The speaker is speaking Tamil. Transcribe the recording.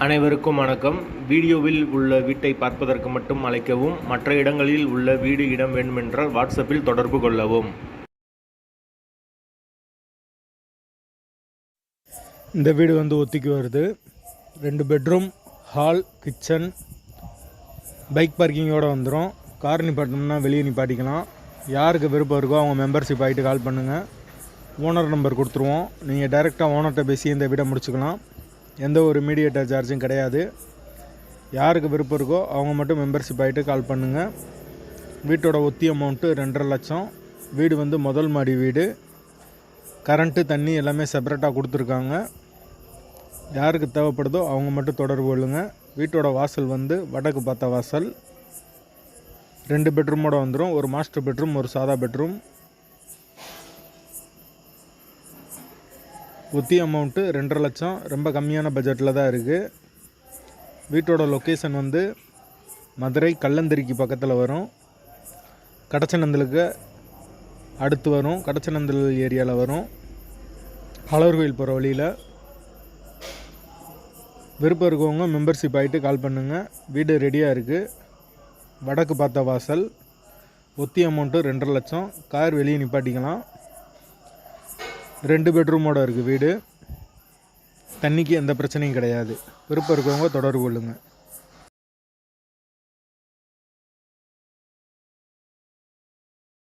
அனைவருக்கும் வணக்கம். வீடியோவில் உள்ள வீட்டை பார்ப்பதற்கு மட்டும் அழைக்கவும். மற்ற இடங்களில் உள்ள வீடு இடம் வேண்டுமென்றால் வாட்ஸ்அப்பில் தொடர்பு கொள்ளவும். இந்த வீடு ஒத்திக்கு வருது. 2 பெட்ரூம், ஹால், கிச்சன், பைக் பார்க்கிங்கோடு வந்துடும். கார் நிப்பாட்டணும்னா வெளியே நிப்பாட்டிக்கலாம். யாருக்கு விருப்பம் இருக்கோ அவங்க மெம்பர்ஷிப் ஆகிட்டு கால் பண்ணுங்கள். ஓனர் நம்பர் கொடுத்துருவோம். நீங்கள் டைரெக்டாக ஓனர்கிட்ட பேசி இந்த வீடை முடிச்சுக்கலாம். எந்த ஒரு மீடியேட்டர் சார்ஜும் கிடையாது. யாருக்கு விருப்பம் இருக்கோ அவங்க மட்டும் மெம்பர்ஷிப் ஆகிட்டு கால் பண்ணுங்கள். வீட்டோட ஒத்தி அமௌண்ட்டு 2.5 லட்சம். வீடு முதல் மாடி வீடு. கரண்ட்டு, தண்ணி எல்லாமே செப்பரேட்டாக கொடுத்துருக்காங்க. யாருக்கு தேவைப்படுதோ அவங்க மட்டும் தொடர்பு கொள்ளுங்கள். வீட்டோட வாசல் வடக்கு பார்த்த வாசல். 2 பெட்ரூமோடு வந்துடும். ஒரு மாஸ்டர் பெட்ரூம், ஒரு சாதா பெட்ரூம். ஒத்தி அமௌண்ட்டு 2.5 லட்சம். ரொம்ப கம்மியான பட்ஜெட்டில் தான் இருக்குது. வீட்டோட லொக்கேஷன் மதுரை கல்லந்தரிக்கு பக்கத்தில் வரும். கடச்சநந்தலுக்கு அடுத்து வரும். கடச்சநந்தல் ஏரியாவில் வரும். அழகர் கோயில் போகிற வழியில். விருப்பம் இருக்கவங்க மெம்பர்ஷிப் ஆகிட்டு கால் பண்ணுங்கள். வீடு ரெடியாக இருக்குது. வடக்கு பார்த்த வாசல். ஒத்தி அமௌண்ட்டு 2.5 லட்சம். கார் வெளியே நிப்பாட்டிக்கலாம். 2 பெட்ரூமோடு இருக்குது வீடு. தண்ணிக்கு எந்த பிரச்சனையும் கிடையாது. விருப்பம் இருக்கவங்க தொடர்பு கொள்ளுங்கள்.